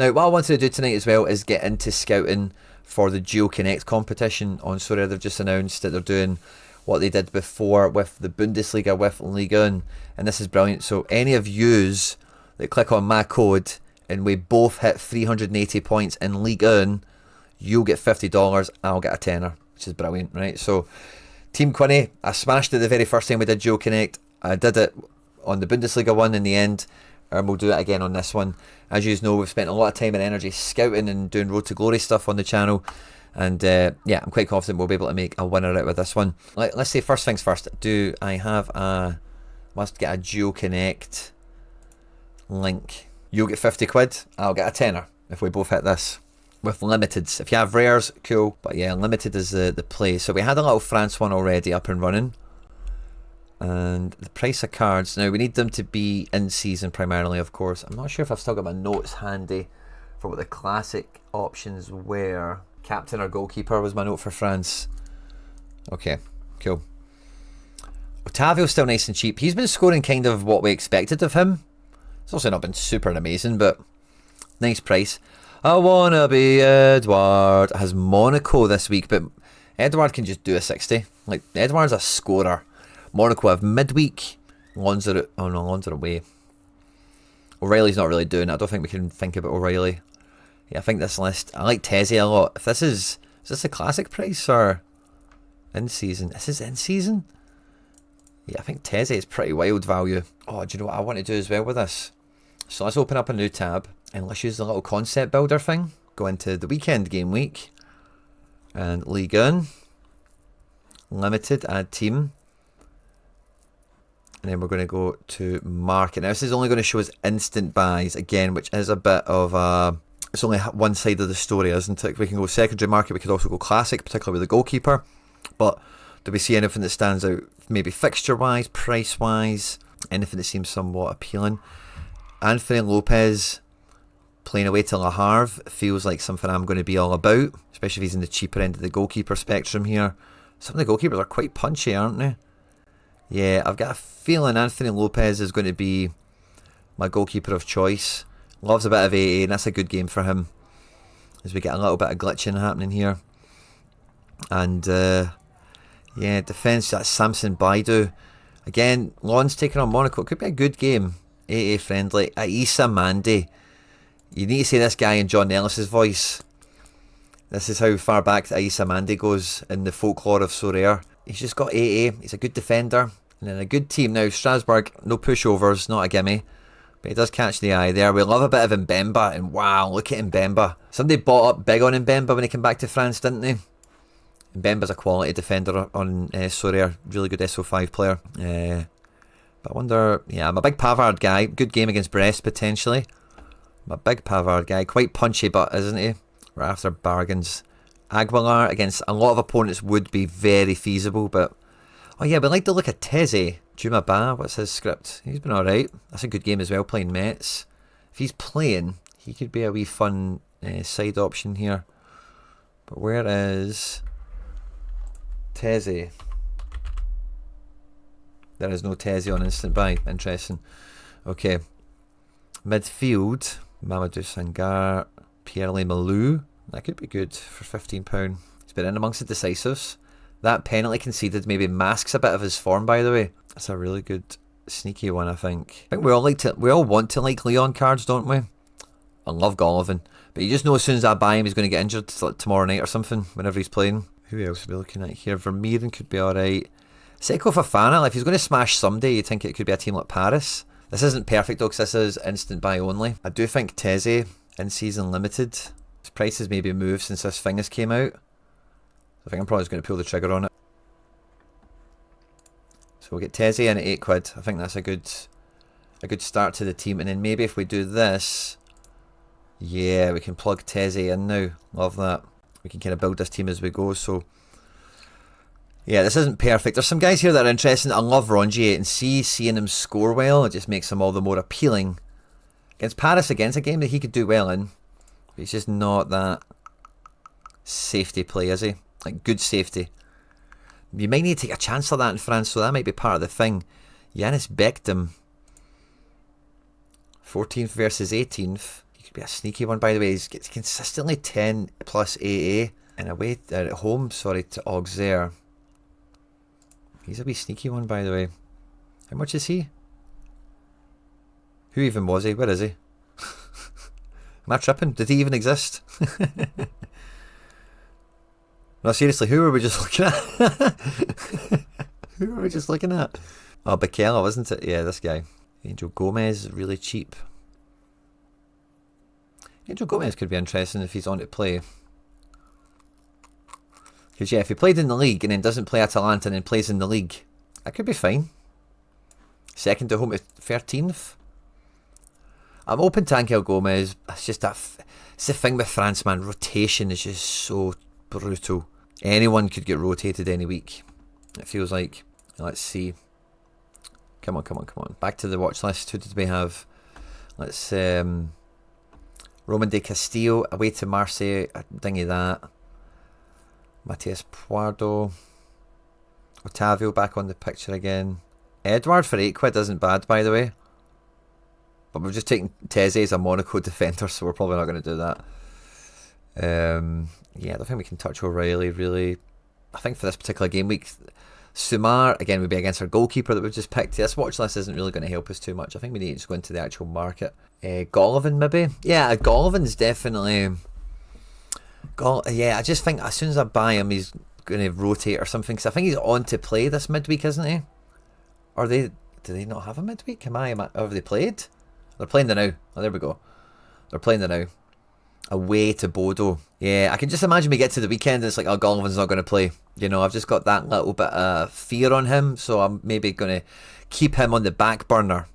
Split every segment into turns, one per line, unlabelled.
Now, what I wanted to do tonight as well is get into scouting for the Duo Connect competition on Sorare. They've just announced that they're doing what they did before with the Bundesliga, with Ligue 1, and this is brilliant. So any of yous that click on my code and we both hit 380 points in Ligue 1, you'll get $50, I'll get a tenner, which is brilliant, right? So Team Quinny, I smashed it the very first time we did Duo Connect. I did it on the Bundesliga one in the end, and we'll do it again on this one. As you know, we've spent a lot of time and energy scouting and doing Road to Glory stuff on the channel, and yeah, I'm quite confident we'll be able to make a winner out with this one. Let's say first things first, do I have must get a Duo Connect link. You'll get 50 quid, I'll get a tenner if we both hit this. With limiteds, if you have rares, cool, but yeah, limited is the play. So we had a little France one already up and running, and the price of cards, now we need them to be in season primarily, of course. I'm not sure if I've still got my notes handy for what the classic options were. Captain or goalkeeper was my note for France. Okay, cool. Otavio's still nice and cheap. He's been scoring kind of what we expected of him. It's also not been super amazing, but nice price. I wanna be Edward. Has Monaco this week, but Edward can just do a 60. Like, Edward's a scorer. Monaco have midweek. Lons are away. O'Reilly's not really doing it. I don't think we can think about O'Reilly. Yeah, I think this list, I like Teze a lot. If this is this a classic price or in season? This is in season? Yeah, I think Teze is pretty wild value. Oh, do you know what I want to do as well with this? So let's open up a new tab and let's use the little concept builder thing. Go into the weekend game week and Ligue 1, limited, add team, and then we're going to go to market. Now this is only going to show us instant buys again, which is a bit of a, it's only one side of the story, isn't it? We can go secondary market, we could also go classic, particularly with the goalkeeper, but do we see anything that stands out, maybe fixture wise, price wise, anything that seems somewhat appealing? Anthony Lopez playing away to Le Havre feels like something I'm going to be all about, especially if he's in the cheaper end of the goalkeeper spectrum here. Some of the goalkeepers are quite punchy, aren't they? Yeah, I've got a feeling Anthony Lopez is going to be my goalkeeper of choice. Loves a bit of AA, and that's a good game for him, as we get a little bit of glitching happening here. And yeah, defence, that's Samson Baidu. Again, Lons taking on Monaco. It could be a good game. AA friendly. Aissa Mandi. You need to say this guy in John Ellis's voice. This is how far back Aissa Mandi goes in the folklore of Sorare. He's just got AA. He's a good defender. And then a good team. Now, Strasbourg, no pushovers, not a gimme. But he does catch the eye there. We love a bit of Mbemba. And wow, look at Mbemba. Somebody bought up big on Mbemba when he came back to France, didn't they? Mbemba's a quality defender on Sorare. Really good SO5 player. But I wonder, yeah, I'm a big Pavard guy. Good game against Brest, potentially. I'm a big Pavard guy. Quite punchy, but isn't he? We're after bargains. Aguilar against a lot of opponents would be very feasible, but... Oh yeah, we like to look at Teze. Juma Ba, what's his script? He's been alright. That's a good game as well, playing Metz. If he's playing, he could be a wee fun side option here. But where is Teze? There is no Teze on instant buy. Interesting. Okay. Midfield. Mamadou Sangar. Pierre-Lee Malou. That could be good for £15. He's been in amongst the decisives. That penalty conceded maybe masks a bit of his form, by the way. That's a really good sneaky one, I think. I think we all want to like Leon cards, don't we? I love Golovin. But you just know as soon as I buy him, he's going to get injured like tomorrow night or something, whenever he's playing. Who else are we looking at here? Vermeeren could be alright. Seko Fofana, if he's going to smash someday, you'd think it could be a team like Paris. This isn't perfect though, because this is instant buy only. I do think Teze, in season limited, his price has maybe moved since this thing has came out. So I think I'm probably just going to pull the trigger on it. So we'll get Teze in at £8. I think that's a good start to the team. And then maybe if we do this, yeah, we can plug Teze in now. Love that. We can kind of build this team as we go. So yeah, this isn't perfect. There's some guys here that are interesting. I love Rongier, and seeing him score well, it just makes him all the more appealing. Against Paris, against a game that he could do well in. But he's just not that safety play, is he? Like good safety. You might need to take a chance like that in France, so that might be part of the thing. Yanis Beckham, 14th versus 18th. You Could be a sneaky one, by the way. He's consistently 10 plus AA. And away at home, sorry, to Auxerre. He's a wee sneaky one, by the way. How much is he? Who even was he? Where is he? Am I tripping? Did he even exist? No, seriously, who were we just looking at? Who were we just looking at? Oh, Bacella, wasn't it? Yeah, this guy. Angel Gomez is really cheap. Angel Gomez could be interesting if he's on to play. Because, yeah, if he played in the league and then doesn't play Atalanta and then plays in the league, that could be fine. Second to home to 13th. I'm open to Angel Gomez. It's just that. It's the thing with France, man. Rotation is just so brutal. Anyone could get rotated any week. It feels like. Let's see. Come on, come on, come on. Back to the watch list. Who did we have? Let's. Roman de Castillo away to Marseille. Dingy that. Matias Pardo. Otavio back on the picture again. Edward for £8 isn't bad, by the way. But we're just taking Teze as a Monaco defender, so we're probably not going to do that. Yeah, I don't think we can touch O'Reilly, really. I think for this particular game week, Sumar, again, would be against our goalkeeper that we've just picked. This watch list isn't really going to help us too much. I think we need to just go into the actual market. Golovin, maybe? Yeah, Golovin's definitely... yeah, I just think as soon as I buy him, he's going to rotate or something. Because I think he's on to play this midweek, isn't he? Or do they not have a midweek? Have they played? They're playing the now. Oh, there we go. They're playing the now. Away to Bodo. Yeah, I can just imagine we get to the weekend and it's like, oh, Golovin's not going to play. You know, I've just got that little bit of fear on him, so I'm maybe going to keep him on the back burner.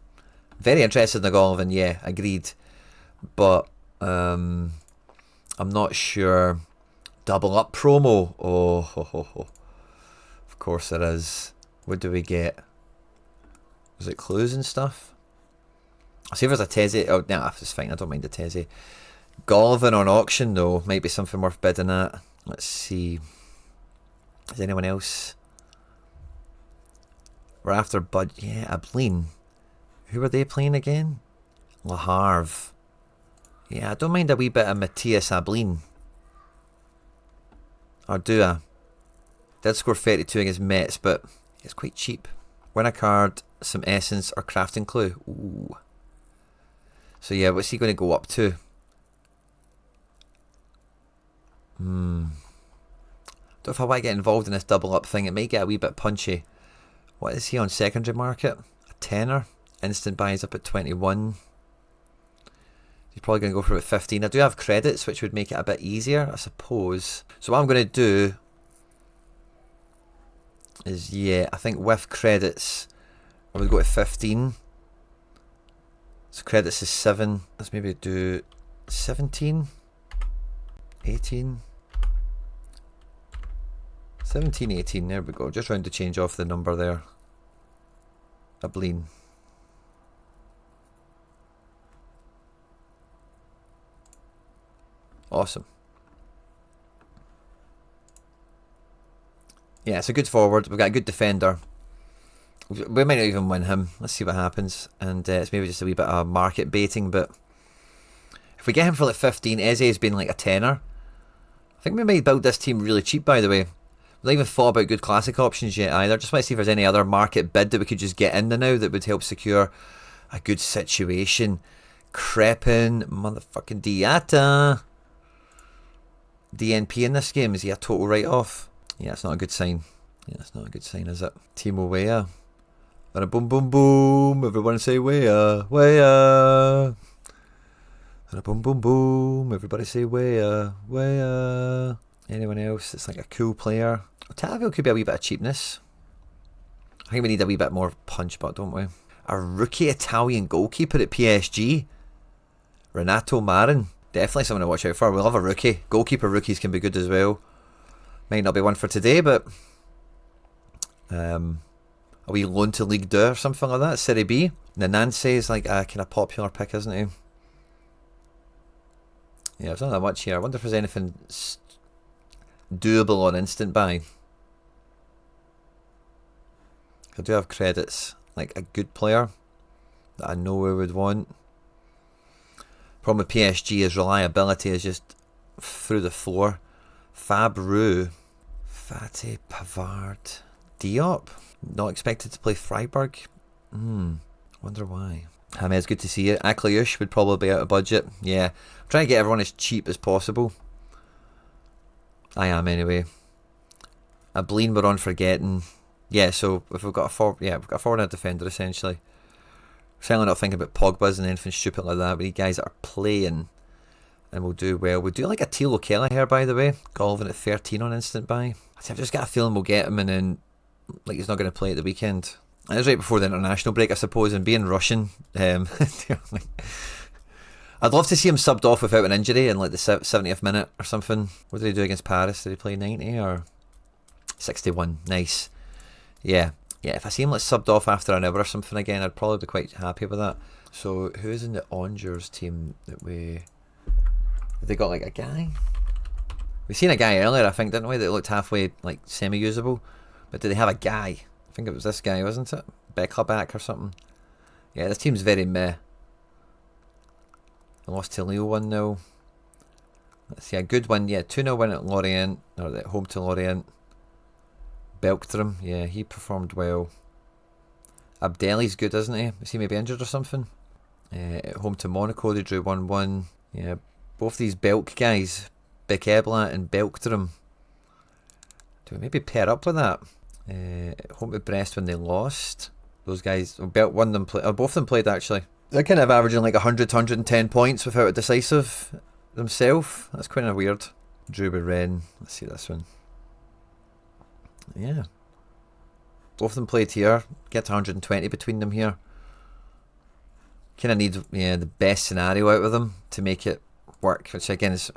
Very interested in the Golovin, yeah, agreed. But I'm not sure. Double up promo. Oh, ho, ho, ho. Of course there is. What do we get? Was it clues and stuff? I'll see if there's a Teze. Oh, nah, it's fine. I don't mind the Teze. Golovin on auction, though. Might be something worth bidding at. Let's see. Is anyone else? We're after Bud. Yeah, Ablin. Who were they playing again? Le Havre. Yeah, I don't mind a wee bit of Matthias Ablin. Or do I? Did score 32 against Metz, but it's quite cheap. Win a card, some essence, or crafting clue. Ooh. So yeah, what's he going to go up to? Don't know if I want to get involved in this double up thing. It might get a wee bit punchy. What is he on secondary market? A tenner. Instant buys up at 21. He's probably going to go for about 15. I do have credits, which would make it a bit easier, I suppose. So what I'm going to do is, yeah, I think with credits, I would go to 15. So credits is 7. Let's maybe do 17, 18, 17, 18. There we go. Just round to change off the number there. Ablin. Awesome. Yeah, it's a good forward. We've got a good defender. We might not even win him. Let's see what happens. And it's maybe just a wee bit of market baiting, but if we get him for like 15, Eze has been like a tenner. I think we might build this team really cheap, by the way. We've not even thought about good classic options yet either. Just want to see if there's any other market bid that we could just get in the now that would help secure a good situation. Crepin, motherfucking Diatta. DNP in this game, is he a total write-off? Yeah, it's not a good sign. Yeah, it's not a good sign, is it? Timo Weah. And a boom boom boom. Everyone say Weah, Weah. And a boom boom boom. Everybody say Weah, Weah. Anyone else that's like a cool player? Otavio could be a wee bit of cheapness. I think we need a wee bit more punch, but don't we? A rookie Italian goalkeeper at PSG. Renato Marin. Definitely someone to watch out for. We'll have a rookie. Goalkeeper rookies can be good as well. Might not be one for today, but a wee loan to Ligue 2 or something like that. Serie B. Nananse is like a kind of popular pick, isn't he? Yeah, there's not that much here. I wonder if there's anything doable on instant buy. I do have credits. Like a good player that I know we would want. Problem with PSG is reliability is just through the floor. Fabreau, Fatih, Pavard, Diop, not expected to play Freiburg. Wonder why. I mean, it's good to see it. Akliush would probably be out of budget. Yeah, I'm trying to get everyone as cheap as possible. I am anyway. Ableen we're on for getting. Yeah, so if we've got a forward, we've got a forward and a defender essentially. Certainly not thinking about Pogba's and anything stupid like that. We need guys that are playing, and we'll do well. We'll do like a Tilo Kelleher, by the way. Golvin at 13 on instant buy. I've just got a feeling we'll get him, and then like he's not going to play at the weekend. It was right before the international break, I suppose, and being Russian, I'd love to see him subbed off without an injury in like the 70th minute or something. What did he do against Paris? Did he play 90 or 61? Nice. Yeah, if I see him like subbed off after an hour or something again, I'd probably be quite happy with that. So who's in the Angers team that we... Have they got like a guy? We seen a guy earlier, I think, didn't we, that looked halfway like semi-usable. But did they have a guy? I think it was this guy, wasn't it? Becca back or something. Yeah, this team's very meh. I lost to Lille 1-0. Let's see, a good one. Yeah, 2-0 win at Lorient, or at home to Lorient. Belkstrom, yeah, he performed well. Abdelli's good, isn't he? Is he maybe injured or something? At home to Monaco, they drew 1-1. Yeah, both these Belk guys, Bekebla and Belkstrom. Do we maybe pair up with that? Home to Brest when they lost. Those guys, both of them played actually. They're kind of averaging like 100 to 110 points without a decisive themselves. That's kind of weird. Drew with Rennes. Let's see this one. Yeah. Both of them played here. Get to 120 between them here. Kind of need the best scenario out of them to make it work, which again is,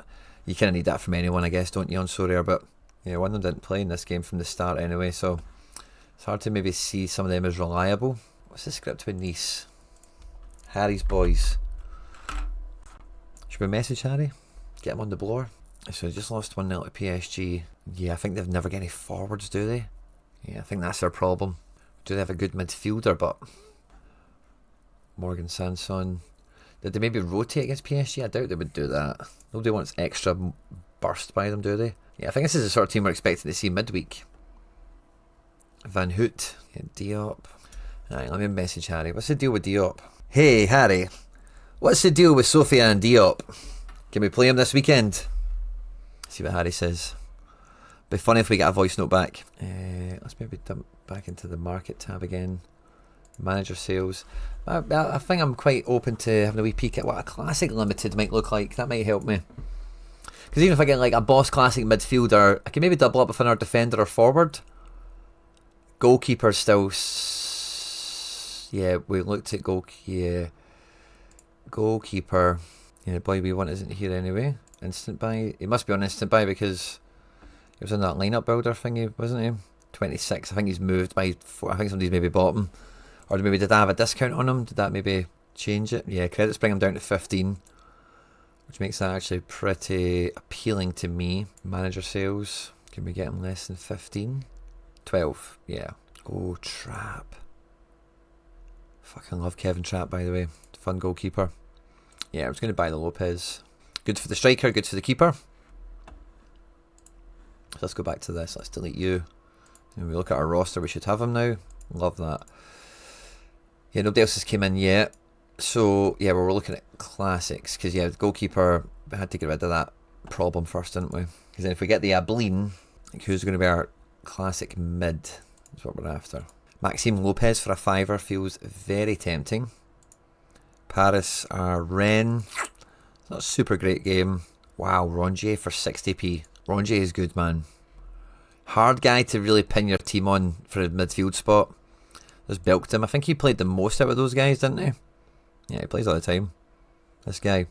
you kind of need that from anyone, I guess, don't you, on Sorare? But yeah, one of them didn't play in this game from the start anyway, so it's hard to maybe see some of them as reliable. What's the script with Nice? Harry's boys. Should we message Harry? Get him on the blower? So I just lost 1-0 to PSG. Yeah, I think they've never got any forwards, do they? Yeah, I think that's their problem. Do they have a good midfielder? But Morgan Sanson. Did they maybe rotate against PSG? I doubt they would do that. Nobody wants extra burst by them, do they? Yeah, I think this is the sort of team we're expecting to see midweek. Van Hoot. Yeah, Diop. Alright, let me message Harry. What's the deal with Diop? Hey, Harry. What's the deal with Sofia and Diop? Can we play him this weekend? See what Harry says. Be funny if we get a voice note back. Let's maybe dump back into the market tab again. Manager sales. I think I'm quite open to having a wee peek at what a classic limited might look like. That might help me. Because even if I get like a boss classic midfielder, I can maybe double up with another defender or forward. Goalkeeper still. Yeah, we looked at goalkeeper. Yeah, boy, we want isn't here anyway. Instant buy. He must be on instant buy because he was in that lineup builder thingy, wasn't he? 26. I think he's moved by 4. I think somebody's maybe bought him. Or maybe did I have a discount on him? Did that maybe change it? Yeah, credits bring him down to 15. Which makes that actually pretty appealing to me. Manager sales. Can we get him less than 15? 12. Yeah. Oh, Trapp. Fucking love Kevin Trapp, by the way. Fun goalkeeper. Yeah, I was going to buy the Lopez. Good for the striker, good for the keeper. So let's go back to this. Let's delete you. And we look at our roster. We should have him now. Love that. Yeah, nobody else has came in yet. So, yeah, we're looking at classics. Because, yeah, the goalkeeper, we had to get rid of that problem first, didn't we? Because then if we get the Ableen, like who's going to be our classic mid? That's what we're after. Maxime Lopez for a $5 feels very tempting. Paris are Rennes. It's not a super great game. Wow, Rongier for 60p. Rongier is good, man. Hard guy to really pin your team on for a midfield spot. Just bilked him. I think he played the most out of those guys, didn't he? Yeah, he plays all the time. This guy.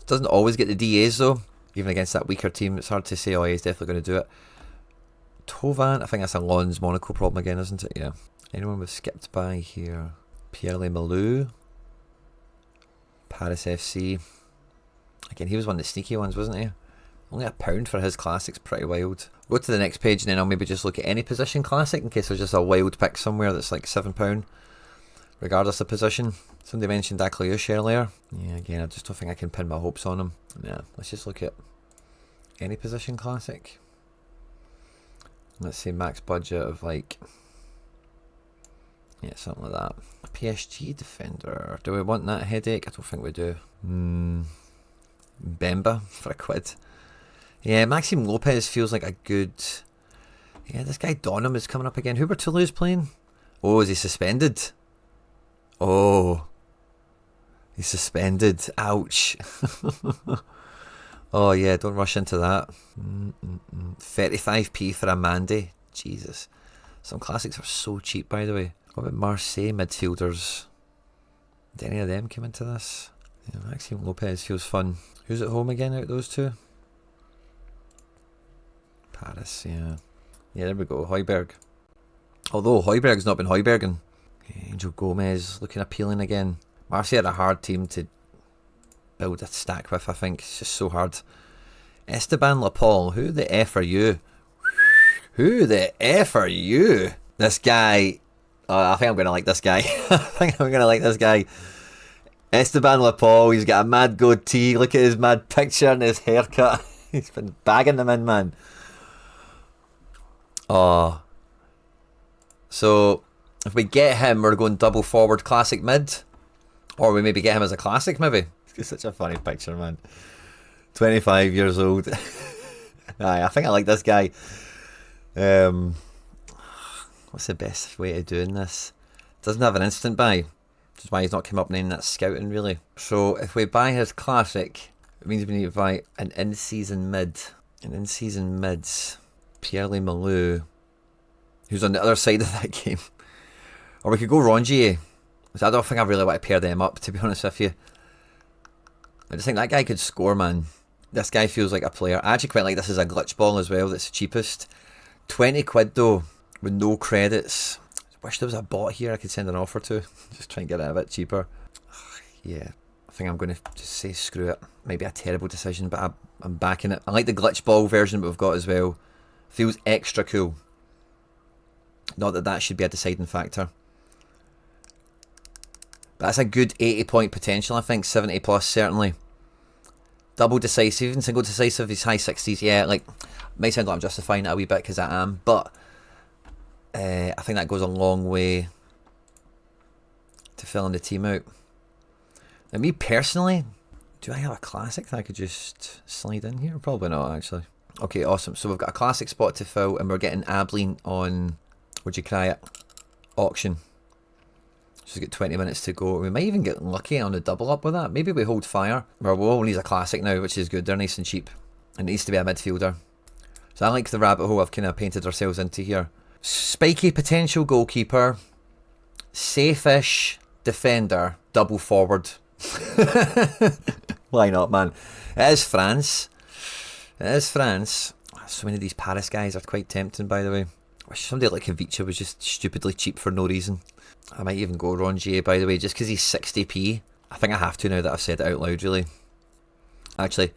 Doesn't always get the DAs though. Even against that weaker team, it's hard to say, oh, he's definitely going to do it. Tovan, I think that's a Lons Monaco problem again, isn't it? Yeah. Anyone we've skipped by here? Pierre-Le Malou. Paris FC. Again, he was one of the sneaky ones, wasn't he? Only £1 for his classics, pretty wild. Go to the next page and then I'll maybe just look at any position classic in case there's just a wild pick somewhere that's like £7, regardless of position. Somebody mentioned Akliush earlier. Yeah, again, I just don't think I can pin my hopes on him. Yeah, let's just look at any position classic. Let's say max budget of like, yeah, something like that. A PSG defender. Do we want that headache? I don't think we do. Bemba for £1. Yeah, Maxime Lopez feels like a good... Yeah, this guy Donham is coming up again. Who were Toulouse playing? Oh, is he suspended? Oh, he's suspended. Ouch. Oh yeah, don't rush into that. 35p for a Mandy. Jesus. Some classics are so cheap, by the way. What about Marseille midfielders? Did any of them come into this? Yeah, Maxime Lopez feels fun. Who's at home again out of those two? Paris, yeah. Yeah, there we go. Højbjerg. Although Højbjerg's not been Højbjergen. Angel Gomez looking appealing again. Marseille are a hard team to build a stack with, I think. It's just so hard. Esteban Lapaul, who the F are you? Who the F are you? This guy, I think I'm going to like this guy. I think I'm going to like this guy. Esteban Lapaul, he's got a mad goatee. Look at his mad picture and his haircut. He's been bagging them in, man. Oh. So, if we get him, we're going double forward classic mid. Or we maybe get him as a classic, maybe. It's such a funny picture, man. 25 years old. Aye, I think I like this guy. What's the best way of doing this? Doesn't have an instant buy, which is why he's not come up name that scouting, really. So if we buy his classic, it means we need to buy an in-season mid. An in-season mids. Pierre-Louis Malou, who's on the other side of that game. Or we could go Rongier. I don't think I really want to pair them up, to be honest with you. I just think that guy could score, man. This guy feels like a player. I actually quite like this as a glitch ball as well. That's the cheapest. £20 though, with no credits. I wish there was a bot here I could send an offer to. Just try and get it a bit cheaper. Yeah, I think I'm going to just say screw it. Maybe a terrible decision, but I'm backing it. I like the glitch ball version that we've got as well. Feels extra cool. Not that that should be a deciding factor. But that's a good 80 point potential, I think. 70 plus, certainly. Double decisive, even single decisive, he's high 60s. Yeah, like, may sound like I'm justifying it a wee bit because I am, but I think that goes a long way to filling the team out. Now, me personally, do I have a classic that I could just slide in here? Probably not, actually. Okay, awesome. So we've got a classic spot to fill, and we're getting Abilene on, what'd you cry it? Auction. Just got 20 minutes to go. We might even get lucky on the double up with that. Maybe we hold fire. Well, we'll only need a classic now, which is good. They're nice and cheap. And it needs to be a midfielder. So I like the rabbit hole I've kind of painted ourselves into here. Spiky potential goalkeeper. Safe-ish defender. Double forward. Why not, man? It is France. It is France. So many of these Paris guys are quite tempting, by the way. I wish somebody like Kavicha was just stupidly cheap for no reason. I might even go Rongier, by the way, just because he's 60p. I think I have to now that I've said it out loud, really. Actually, do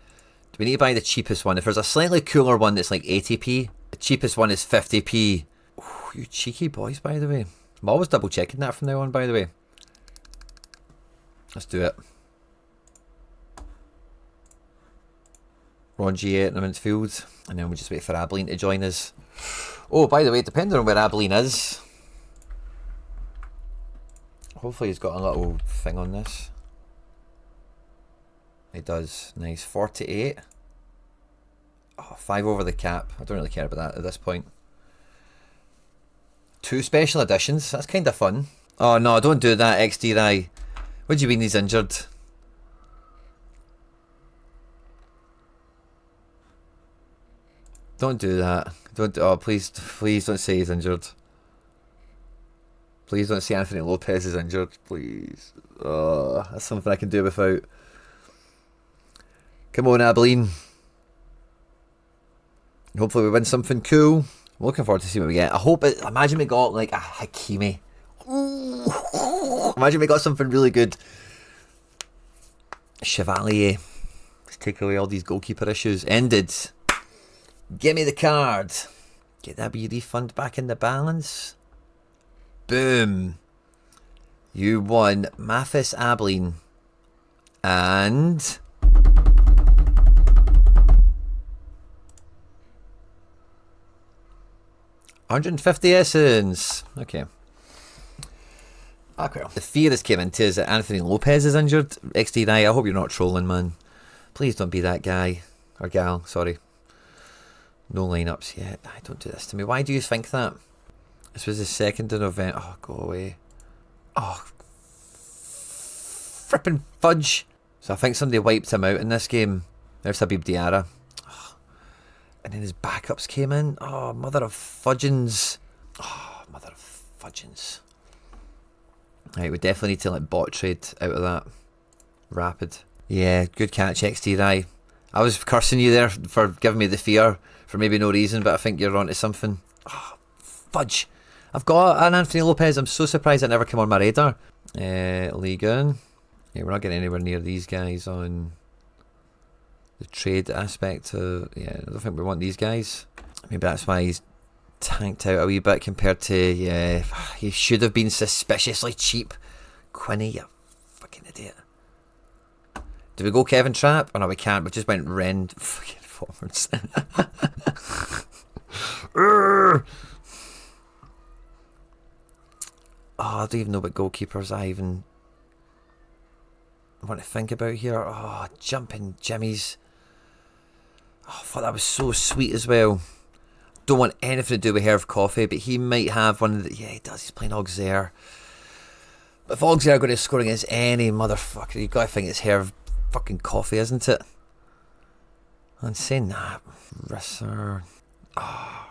we need to buy the cheapest one? If there's a slightly cooler one that's like 80p, the cheapest one is 50p. Ooh, you cheeky boys, by the way. I'm always double checking that from now on, by the way. Let's do it. Rongier in the midfield, and then we'll just wait for Abilene to join us. Oh, by the way, depending on where Abilene is, hopefully he's got a little thing on this. He does. Nice. 48. Oh, 5 over the cap. I don't really care about that at this point. 2 special editions. That's kind of fun. Oh no, don't do that, XD Rai. What do you mean he's injured? Don't do that. Don't. Oh, please don't say he's injured. Please don't say Anthony Lopez is injured. Please. Oh, that's something I can do without. Come on, Abilene. Hopefully we win something cool. I'm looking forward to see what we get. I hope it. Imagine we got like a Hakimi. Ooh. Imagine we got something really good. Chevalier. Let's take away all these goalkeeper issues. Ended. Give me the card. Get that wee refund back in the balance. Boom. You won Mathis Abilene. And... 150 essence. Okay. Okay. The fear this came into is that Anthony Lopez is injured. XD Knight, I hope you're not trolling, man. Please don't be that guy. Or gal, sorry. No lineups yet. Don't do this to me. Why do you think that? This was the 2nd of November. Oh, go away. Oh, frippin' fudge. So I think somebody wiped him out in this game. There's Habib Diarra. Oh. And then his backups came in. Oh, mother of fudgins. Oh, mother of fudgins. Right, we definitely need to let bot trade out of that. Rapid. Yeah, good catch, XT Rai. I was cursing you there for giving me the fear for maybe no reason, but I think you're onto something. Oh, fudge. I've got an Anthony Lopez. I'm so surprised it never came on my radar. Ligue 1. Yeah, we're not getting anywhere near these guys on the trade aspect. Yeah, I don't think we want these guys. Maybe that's why he's tanked out a wee bit compared to, yeah, he should have been suspiciously cheap. Quinny, you fucking idiot. Do we go Kevin Trapp? Oh no, we can't. We just went Ren fucking forwards. I don't even know what goalkeepers I even want to think about here. Oh, jumping Jimmy's. Oh, I thought that was so sweet as well. Don't want anything to do with Herv Coffey, but he might have one of the... Yeah, he does. He's playing Auxerre. But if Auxerre are going to score against any motherfucker, you've got to think it's Herv fucking Coffey, isn't it? I'm saying that. Risser. Oh.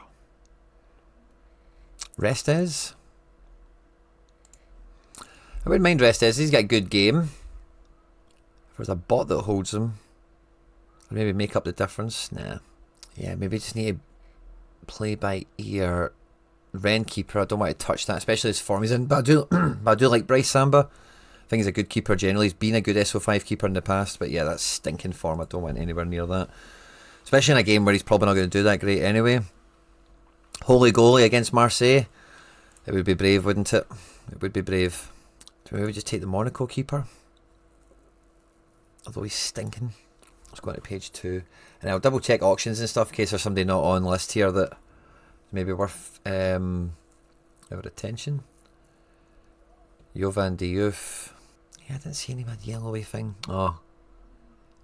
Restes? I wouldn't mind Restes. He's got a good game. If there's a bot that holds him, or maybe make up the difference. Nah. Yeah, maybe just need to play by ear. Ren keeper. I don't want to touch that, especially his form he's in. But I do like Bryce Samba. I think he's a good keeper generally. He's been a good SO5 keeper in the past, but yeah, that's stinking form. I don't want anywhere near that. Especially in a game where he's probably not going to do that great anyway. Holy goalie against Marseille. It would be brave, wouldn't it? It would be brave. Do we maybe just take the Monaco keeper? Although he's stinking. Let's go on to page 2. And I'll double check auctions and stuff in case there's somebody not on list here that maybe worth our attention. Jovan Diouf. Yeah, I didn't see any mad yellowy thing. Oh.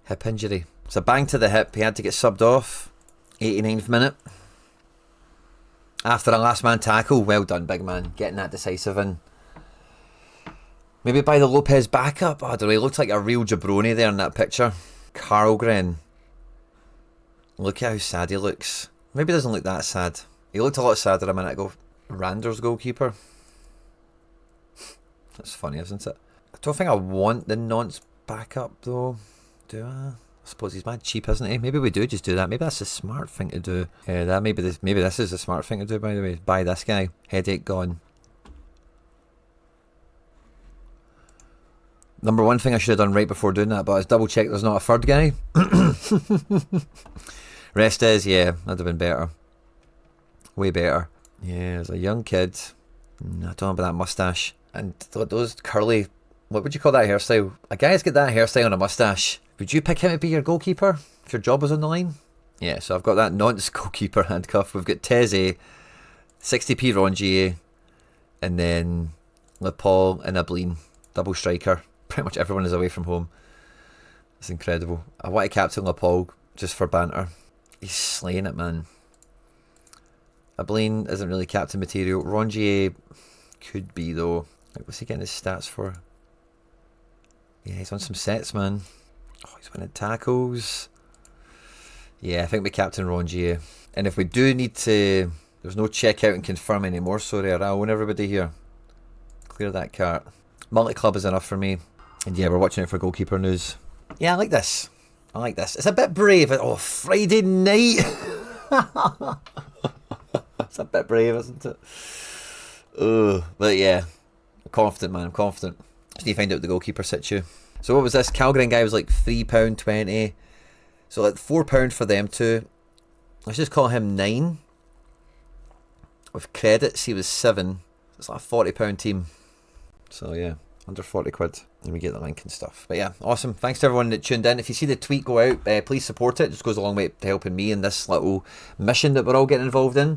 Hip injury. It's a bang to the hip. He had to get subbed off. 89th minute. After a last man tackle. Well done, big man. Getting that decisive in. Maybe by the Lopez backup. I don't know. He looked like a real jabroni there in that picture. Karlgren. Look at how sad he looks. Maybe he doesn't look that sad. He looked a lot sadder a minute ago. Randers goalkeeper. That's funny, isn't it? I don't think I want the nonce backup though. Do I? I suppose he's mad cheap, isn't he? Maybe we do just do that. Maybe that's a smart thing to do. Yeah, that maybe this is a smart thing to do, by the way. Buy this guy. Headache gone. Number one thing I should have done right before doing that, but I was double check there's not a third guy. Rest is, yeah, that'd have been better. Way better. Yeah, as a young kid. I don't know about that moustache. And those curly, what would you call that hairstyle? A guy's got that hairstyle and a moustache. Would you pick him to be your goalkeeper if your job was on the line? Yeah, so I've got that nonce goalkeeper handcuff. We've got Teze, 60p Rongier, and then Lepal and Ablin, double striker. Pretty much everyone is away from home. It's incredible. I want to captain Lepal just for banter. He's slaying it, man. Ablin isn't really captain material. Rongier could be, though. What's he getting his stats for? Yeah, he's on some sets, man. Oh, he's winning tackles. Yeah, I think we captain Rongier. And if we do need to... There's no check out and confirm anymore. Sorry, I own everybody here. Clear that cart. Multi-club is enough for me. And yeah, we're watching it for goalkeeper news. Yeah, I like this. I like this. It's a bit brave. Oh, Friday night. It's a bit brave, isn't it? But yeah, I'm confident, man. I'm confident. Just need to find out the goalkeeper situ. So what was this? Calgary guy was like £3.20. So like £4 for them two. Let's just call him 9. With credits, he was 7. It's like a £40 team. So yeah, under 40 quid, and we get the link and stuff. But yeah, awesome. Thanks to everyone that tuned in. If you see the tweet go out, please support it. It just goes a long way to helping me in this little mission that we're all getting involved in.